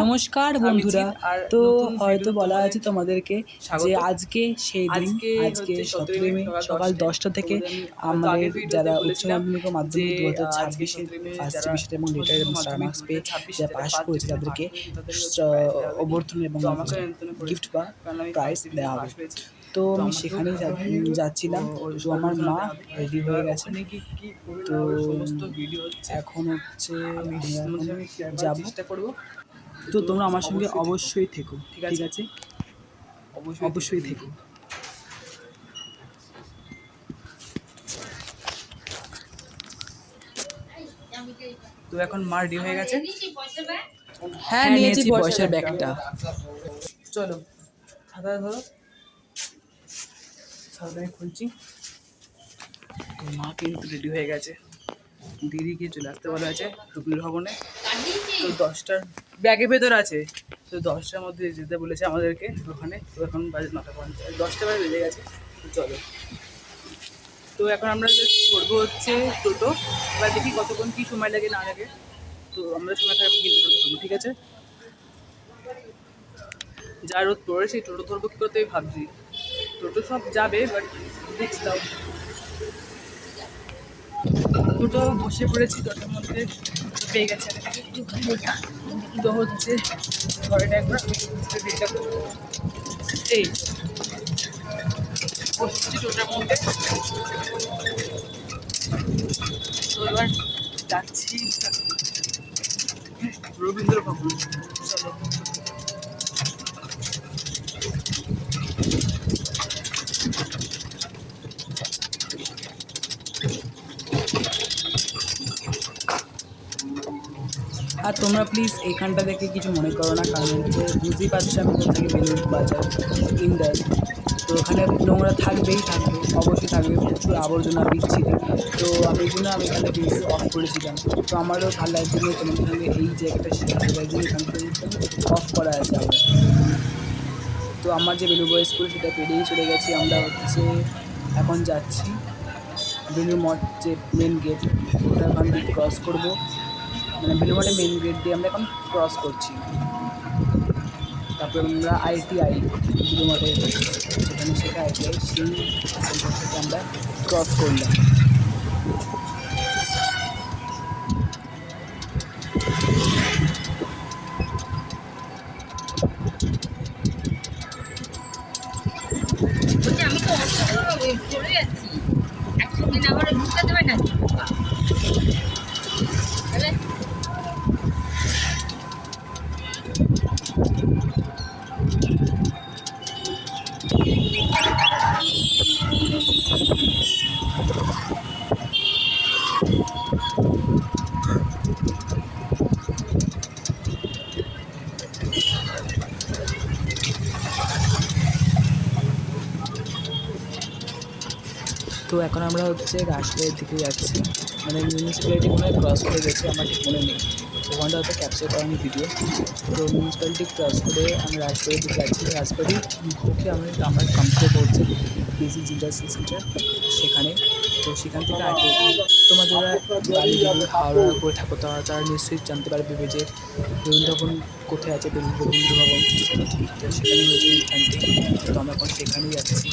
নমস্কার বন্ধুরা। তো হয়তো বলা আছে তোমাদেরকে যে আজকে সেই দিন, আজকে 17 মে সকাল 10টা থেকে আমাদের যারা উচ্চ মাধ্যমিক ও মাধ্যমিক 2026-এর ফার্স্ট ডিভিশন এবং লেটার এবং স্টার মার্কস পেয়ে যারা পাস করেছে তাদেরকে অভ্যর্থনা এবং গিফট বা প্রাইজ দেওয়া হবে। তো আমি সেখানেই যাচ্ছিলাম। তো আমার মা রেডি হয়ে গেছে। তো এখন হচ্ছে যাব। তো তোমরা আমার সঙ্গে অবশ্যই থেকো, ঠিক আছে? অবশ্যই থেকো। তো এখন মা রেডি হয়ে গেছে। হ্যাঁ, নিয়েছি পয়সার ব্যাগটা। চলো ছাতা ধরো, ছাতা খুলছি। তো মা কিন্তু রেডি হয়ে গেছে, দিদিকে চলে আসতে বলা আছে রুবির ভবনে। তো 10টার ব্যাগের ভেতর আছে, তো 10টার মধ্যে যেতে বলেছে আমাদেরকে ওখানে। তো এখন বাজে 9:50, 10টা বাজে বেজে গেছে। তো চলো, তো এখন আমরা করবো হচ্ছে টোটো। এবার দেখি কতক্ষণ কী সময় লাগে না লাগে। তো আমরা সময় থাকবে কিন্তু টোটো ধরবো, ঠিক আছে? যা রোদ পড়ে সেই টোটো ধরবো কী করতে ভাবছি। টোটো সব যাবে, বাট দেখছি তাও। টোটো বসে পড়েছি, টোটোর মধ্যে পেয়ে গেছে। তো হচ্ছে ঘরেটা একবার এই বসছি টোটোর মধ্যে। তো এবার যাচ্ছি রবীন্দ্র ভবন। চলো। আর তোমরা প্লিজ এইখানটা দেখে কিছু মনে করো না, কারণ হচ্ছে বুঝতেই পারছো আমি কোথায় বেলুর বাজার ইন্ডাস। তো ওখানে নোংরা থাকবেই, অবশ্যই থাকবে, প্রচুর আবর্জনা বিচ্ছিরি। তো আমি এই জন্য এখানে ভিডিও অফ করেছিলাম। তো আমারও ভালো লাগছে যে তোমাদের সঙ্গে এই জায়গাটা শেয়ার করার জন্য এখান থেকে অফ করা আছে আমার। তো আমার যে বেলুর বয়েজ স্কুল সেটা পেরিয়েই চলে গেছি। আমরা হচ্ছে এখন যাচ্ছি বেলুর মঠ, যে মেন গেট ওটা ওখান দিয়ে ক্রস করবো। মানে বেলুর মঠের মেন গেট দিয়ে আমরা এখন ক্রস করছি। তারপরে আমরা ITI বেলুর মঠে যেখানে শেখা ITI, সেই সেন্টার থেকে আমরা ক্রস করলাম। আমি তো চলে যাচ্ছি, একসঙ্গে না আমার ঢুকাতে পারি না। তো এখন আমরা হচ্ছে রাজবাড়ির দিকে যাচ্ছি, মানে মিউনিসিপ্যালিটি মনে হয় ক্রস করে গেছে, আমার ঠিক মনে নেই। ওখানটা হয়তো ক্যাপচার করানি ভিডিও। তো মিউনিসিপ্যালিটি ক্রস করে আমি রাজবাড়ির দিকে যাচ্ছি। রাজবাড়ির মুখে আমার কমপ্লিট পড়ছে বেসিক ইন্ডাস্ট্রিয়াল সেন্টার, সেখানে। তো সেখান থেকে আগে তোমার যারা বাড়ি হাওড়া করে থাকো তারা নিশ্চয়ই জানতে পারবে যে রবীন্দ্র ভবন কোথায় আছে। রবীন্দ্র ভবন তো সেখানে হয়েছে অনুষ্ঠানটি। তো আমরা এখন সেখানেই যাচ্ছি।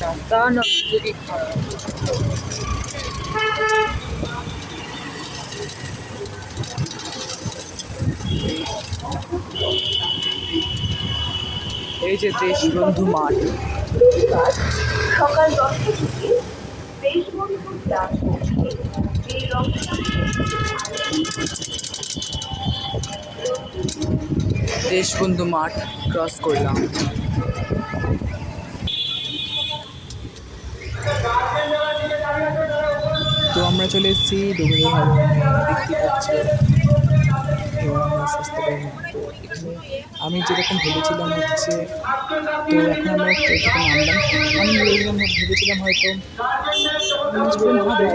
রাস্তা না যদি এই যে দেশবন্ধু মাঠ। সকাল 10টা থেকে দেশবন্ধু ডাক পৌঁছে এই দেশবন্ধু মাঠ ক্রস করলাম। তো আমরা চলে এসেছি রবীন্দ্র ভবনে, দেখতে পাচ্ছি। তো আমরা আস্তে আস্তে করে নামবো। এখানে আমি যেরকম ভেবেছিলাম হচ্ছে, তো এখন আমরা এখানে নামলাম। আমি ভেবেছিলাম হয়তো হবে,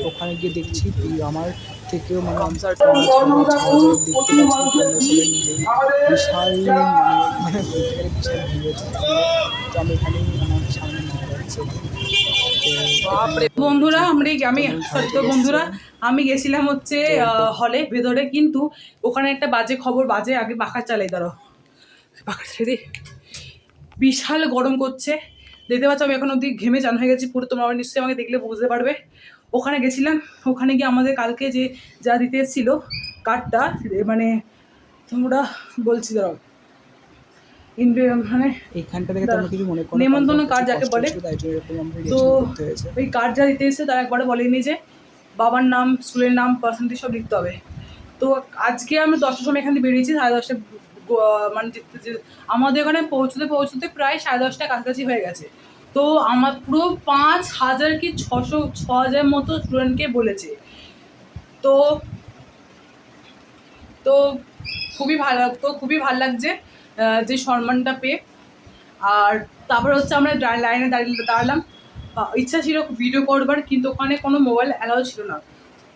ওখানে গিয়ে দেখছি আমার থেকেও মানে দেখতে পাচ্ছি বিশাল মানে বলতে গেলে বিশাল ভিড় হচ্ছে। তো আমি এখানেই আমার সামনে দেখা যাচ্ছে বন্ধুরা আমি গেছিলাম হচ্ছে হলে ভেতরে, কিন্তু ওখানে একটা বাজে খবর, বাজে আগে পাখা চালাই, ধরো পাখা চালাই দি, বিশাল গরম করছে, দেখতে পাচ্ছ আমি এখন অবধি ঘেমে চান হয়ে গেছি পুরো, তোমরা নিশ্চয়ই আমাকে দেখলে বুঝতে পারবে। ওখানে গেছিলাম, ওখানে গিয়ে আমাদের কালকে যে যা দিতে এসেছিলো কার্ডটা, মানে তোমরা বলছি ধরো মানে এইখানটা থেকে তোমরা কিছু মনে করো, নেমন্তন্ন কার্ড যাকে বলে, তো হয়েছে। ওই কার্ড যা দিতে এসেছে তারা একবারে বলেনি যে বাবার নাম, স্কুলের নাম, পার্সেন্টেজ সব লিখতে হবে। তো আজকে আমি 10টার সময় এখান থেকে বেরিয়েছি, 10:30 মানে আমাদের ওখানে পৌঁছতে প্রায় 10:30 কাছাকাছি হয়ে গেছে। তো আমার পুরো 5,000 কি 6,000 মতো স্টুডেন্টকে বলেছে। তো তো খুবই ভালো লাগছে যে সম্মানটা পেয়ে। আর তারপর হচ্ছে আমরা লাইনে দাঁড়ালাম, ইচ্ছা ছিল ভিডিও করবার, কিন্তু ওখানে কোনো মোবাইল অ্যালাউ ছিল না।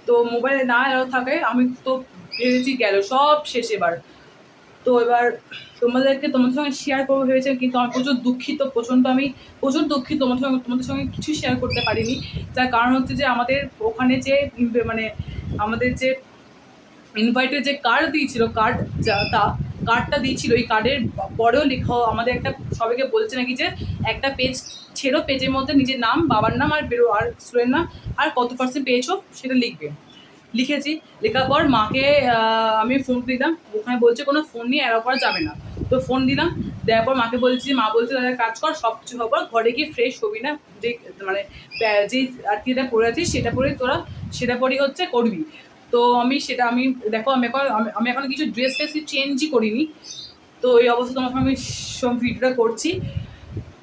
তো মোবাইল না অ্যালাউ থাকে আমি তো ভেবেছি গেল সব শেষ এবার। তো এবার তোমাদের সঙ্গে শেয়ার করবো ভেবেছি, কিন্তু আমি প্রচুর দুঃখিত, তোমাদের সঙ্গে কিছু শেয়ার করতে পারিনি। তার কারণ হচ্ছে যে আমাদের ওখানে যে মানে আমাদের যে ইনভাইটের যে কার্ড দিয়েছিল, কার্ডটা দিয়েছিল, এই কার্ডের পরেও লেখা আমাদের একটা সবাইকে বলছে নাকি যে একটা পেজ ছেড়ো, পেজের মধ্যে নিজের নাম, বাবার নাম আর স্কুলের নাম আর কত পার্সেন্ট পেয়েছো সেটা লিখবে। লিখেছি, লেখার পর মাকে আমি ফোন দিলাম, ওখানে বলছে কোনো ফোন নিয়ে অ্যালাউ করা যাবে না। তো ফোন দিলাম, দেওয়ার পর মাকে বলছি, মা বলছে তাদের কাজ কর, সব কিছু হওয়ার পর ঘরে গিয়ে ফ্রেশ হবি না, যে মানে যে আর কি যেটা পরে আছিস সেটা পরে তোরা সেটা পরেই হচ্ছে করবি। তো আমি দেখো আমি এখন কিছু ড্রেস চেঞ্জই করিনি। তো এই অবস্থা তোমাকে আমি সব ভিডিওটা করছি।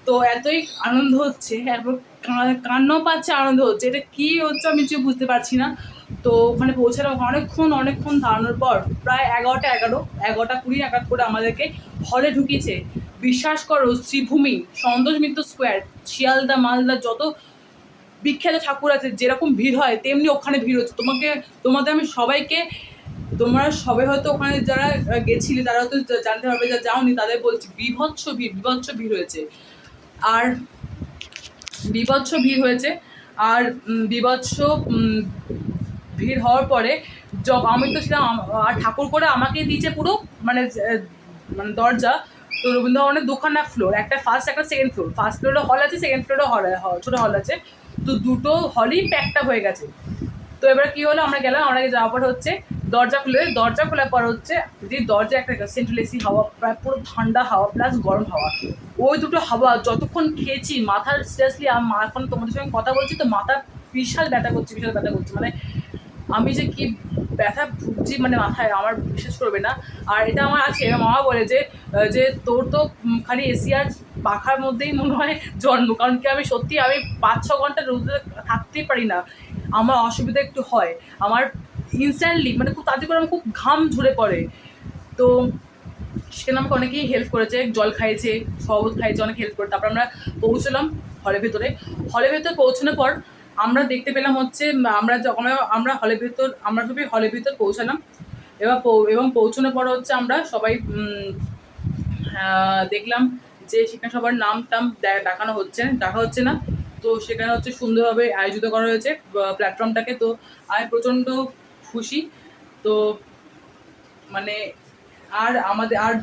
তো এতই আনন্দ হচ্ছে, এরপর কান্নাও পাচ্ছে, আনন্দ হচ্ছে, এটা কী হচ্ছে আমি কিছু বুঝতে পারছি না। তো ওখানে পৌঁছালাম, অনেকক্ষণ দাঁড়ানোর পর প্রায় 11:20 নাগাদ করে আমাদেরকে হলে ঢুকিয়েছে। বিশ্বাস করো, শ্রীভূমি, সন্তোষ মিত্র স্কোয়ার, শিয়ালদা, মালদা যত বিখ্যাত ঠাকুর আছে যেরকম ভিড় হয় তেমনি ওখানে ভিড় হচ্ছে। তোমাদের আমি সবাইকে, তোমরা সবাই হয়তো ওখানে যারা গেছিলে তারা হয়তো জানতে পারবে, যা যাওনি তাদের বলছি, বিভৎস ভিড় হয়েছে। আর বিভৎস ভিড় হওয়ার পরে আমি তো ছিলাম, আর ঠাকুর করে আমাকে দিয়েছে পুরো মানে দরজা। তো রবীন্দ্র ভবনের দুখানা ফ্লোর, একটা ফার্স্ট একটা সেকেন্ড ফ্লোর, ফার্স্ট ফ্লোরে হল আছে, সেকেন্ড ফ্লোরে ছোটো হল আছে। তো দুটো হলই প্যাকটা হয়ে গেছে। তো এবার কী হলো, আমরা গেলাম, আমরা যাওয়ার পর হচ্ছে দরজা খোলার পর হচ্ছে যে দরজা একটা সেন্ট্রাল এসি হাওয়া, প্রায় পুরো ঠান্ডা হাওয়া প্লাস গরম হাওয়া, ওই দুটো হাওয়া যতক্ষণ খেয়েছি মাথার সিরিয়াসলি এখন তোমাদের সঙ্গে কথা বলছি তো মাথা বিশাল ব্যথা করছে, মানে আমি যে কি ব্যথা ভুগছি মানে মাথায়, আমার বিশ্বাস করবে না। আর এটা আমার আছে, মামা বলে যে তোর তো খালি এসি আর পাখার মধ্যেই মনে হয় জন্ম, কারণ কি আমি 5-6 ঘন্টা রোদে থাকতেই পারি না, আমার অসুবিধা একটু হয়, আমার ইনস্ট্যান্টলি মানে খুব তাড়াতাড়ি করে আমার খুব ঘাম ঝরে পড়ে। তো সেখানে আমাকে অনেকেই হেল্প করেছে, জল খাইয়েছে, শরবত খাইয়েছে, অনেক হেল্প করে। তারপর আমরা পৌঁছলাম হলের ভেতরে পৌঁছানোর পর আমরা দেখতে পেলাম হচ্ছে আমরা সবাই হলের ভেতর পৌঁছালাম। এবং পৌঁছানোর পর হচ্ছে আমরা সবাই দেখলাম যে সেখানে সবার নাম টাম ডাকা হচ্ছে না। তো সেখানে হচ্ছে সুন্দরভাবে আয়োজিত করা হয়েছে প্ল্যাটফর্মটাকে। তো আমি প্রচণ্ড খুশি। তো মানে আর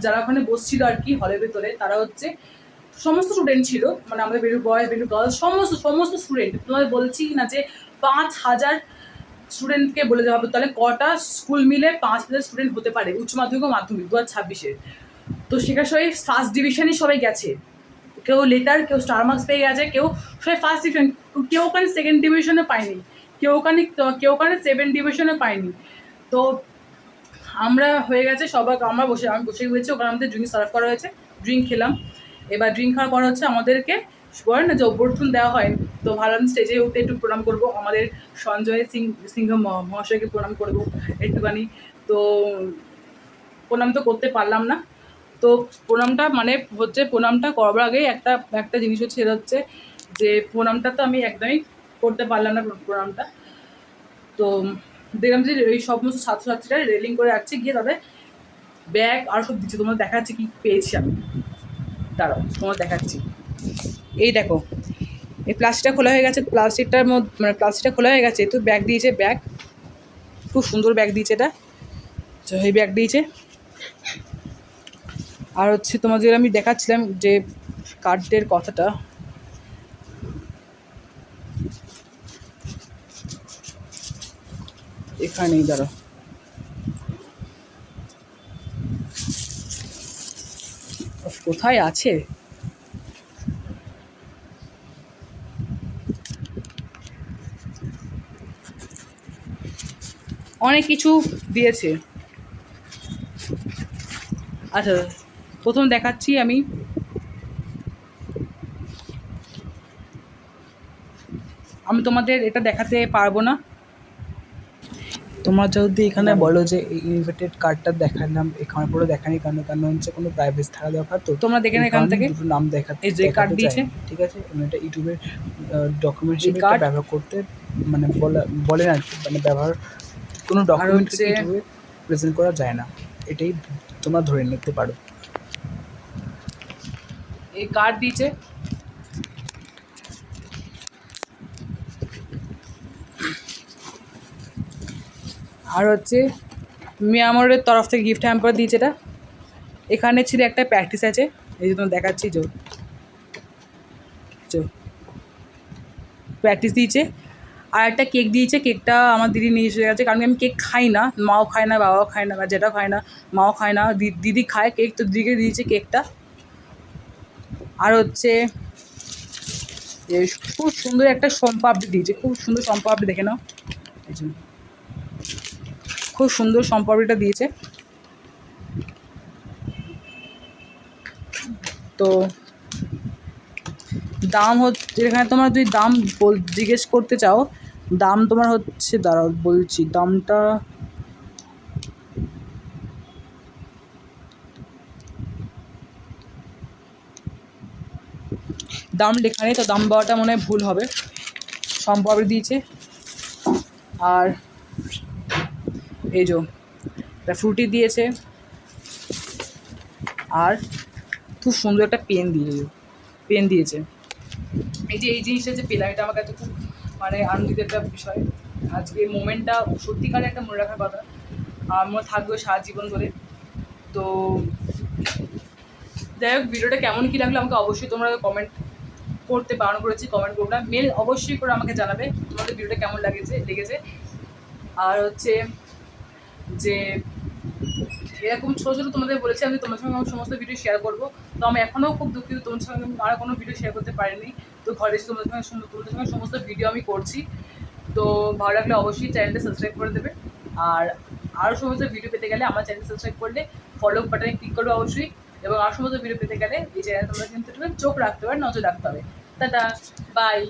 যারা ওখানে বসছিল আর কি হলের ভেতরে, তারা হচ্ছে সমস্ত স্টুডেন্ট ছিল, মানে আমাদের বেরু বয়েজ বেরু গার্লস সমস্ত স্টুডেন্ট। তোমাদের বলছি না যে 5,000 স্টুডেন্টকে বলে দেওয়া হবে, তাহলে কটা স্কুল মিলে 5,000 স্টুডেন্ট হতে পারে, উচ্চ মাধ্যমিক ও মাধ্যমিক 2026-এর। তো সেখানে সবাই ফার্স্ট ডিভিশনই সবাই গেছে, কেউ লেটার, কেউ স্টার মার্কস পেয়ে গেছে, কেউ সবাই ফার্স্ট ডিভিশন, কেউ ওখানে সেকেন্ড ডিভিশনে পায়নি, কেউ ওখানে 7 ডিভিশনে পায়নি। তো আমরা হয়ে গেছে সবাই, আমি বসে হয়েছে, ওখানে আমাদের ড্রিঙ্ক সার্ভ করা হয়েছে, ড্রিঙ্ক খেলাম। এবার ড্রিঙ্ক খাওয়ার পর হচ্ছে আমাদেরকে বলে না যে অভ্যর্থন দেওয়া হয়, তো ভাবলাম স্টেজে উঠে একটু প্রণাম করবো, আমাদের সঞ্জয় সিংহ মহাশয়কে প্রণাম করবো একটুখানি। তো প্রণাম তো করতে পারলাম না। তো প্রণামটা করবার আগে একটা জিনিস হচ্ছে, সেটা হচ্ছে যে প্রণামটা তো আমি একদমই করতে পারলাম না প্রণামটা। তো দেখলাম যে এই সমস্ত ছাত্রছাত্রীরা রেলিং করে যাচ্ছে, গিয়ে তাদের ব্যাগ আর সব দিচ্ছে। তোমরা দেখাচ্ছি কি পেয়েছি আমি, দাঁড়াও তোমার দেখাচ্ছি। এই দেখো, এই প্লাস্টিকটা খোলা হয়ে গেছে, প্লাস্টিকটার মধ্যে মানে প্লাস্টিকটা খোলা হয়ে গেছে, তো ব্যাগ দিয়েছে, ব্যাগ খুব সুন্দর ব্যাগ দিয়েছে এটা, তো এই ব্যাগ দিয়েছে। আর হচ্ছে তোমাদের আমি দেখাচ্ছিলাম যে কার্ডের কথাটা, এখানেই দাঁড়ো, কোথায় আছে, অনেক কিছু দিয়েছে। আচ্ছা প্রথম দেখাচ্ছি আমি, তোমাদের এটা দেখাতে পারবো না। তোমরা যদি এখানে বলো যে এই ইনভার্টেড কার্ডটা দেখালাম, এখানে পুরো দেখানি কারণ কারণ হচ্ছে কোনো প্রাইভেসি থাকা দরকার, তো তোমরা দেখে নাও এখান থেকে দুটো নাম দেখাতে এই যে কার্ড দিয়েছে, ঠিক আছে। এটা ইউটিউবের ডকুমেন্ট এই হিসেবে কার্ড ব্যবহার করতে মানে বলেন আর কি, মানে ব্যবহার কোনো ডকুমেন্ট হচ্ছে ইউটিউবে প্রেজেন্ট করা যায় না, এটাই তোমরা ধরে নিতে পারো। এই কার্ড দিয়েছে, আর হচ্ছে মিয়ামরের তরফ থেকে গিফট হ্যাম্পার দিয়েছে এটা। এখানে ছিল একটা প্র্যাকটিস আছে, এই যে তোমার দেখাচ্ছি, প্র্যাকটিস দিয়েছে। আর একটা কেক দিয়েছে, কেকটা আমার দিদি নিয়ে এসে গেছে, কারণ আমি কেক খাই না, মাও খায় না, বাবাও খায় না, বা যেটাও খায় না, মাও খায় না, দিদি খায় কেক, তো দিদিকে দিয়েছে কেকটা। আর হচ্ছে খুব সুন্দর একটা সম্পাপড়ি দিয়েছে, খুব সুন্দর সম্পাপড়ি, দেখে নাও, এই জন্য খুব সুন্দর সম্পাপড়িটা দিয়েছে। তো দাম হচ্ছে, এখানে তোমার যদি দাম জিজ্ঞেস করতে চাও, দাম তোমার হচ্ছে, দাঁড়াও বলছি দামটা, দাম লেখা নেই, তো দাম পাওয়াটা মনে হয় ভুল হবে। সম্পাপড়ি দিয়েছে, আর এই যে একটা ফ্রুটি দিয়েছে, আর খুব সুন্দর একটা পেন দিয়েছে। এই যে এই জিনিসটা যে পেলাম, এটা আমার কাছে খুব মানে আনন্দিত একটা বিষয়। আজকে মোমেন্টটা সত্যিকারে একটা মনে রাখার কথা, আমার থাকবে সারা জীবন ধরে। তো যাই হোক, ভিডিওটা কেমন কী লাগলো আমাকে অবশ্যই তোমরা কমেন্ট করতে বারণ করেছি, কমেন্ট করবে না, মেল অবশ্যই করে আমাকে জানাবে তোমাদের ভিডিওটা কেমন লেগেছে। আর হচ্ছে যে এরকম ছোটো ছোটো তোমাদের বলেছি আমি তোমার সঙ্গে আমার সমস্ত ভিডিও শেয়ার করবো, তো আমি এখনও খুব দুঃখিত, তোমার সঙ্গে আমি আর কোনো ভিডিও শেয়ার করতে পারিনি। তো ঘরে এসে তোমাদের সঙ্গে সমস্ত ভিডিও আমি করছি। তো ভালো লাগলে অবশ্যই চ্যানেলটা সাবস্ক্রাইব করে দেবে, আর আরও সমস্ত ভিডিও পেতে গেলে আমার চ্যানেল সাবস্ক্রাইব করলে ফলো বাটনে ক্লিক করবে অবশ্যই, এবং আর সমস্ত ভিডিও পেতে গেলে এই চ্যানেল তোমরা কিন্তু চোখ রাখতে হবে, নজর রাখতে হবে। Tata, by.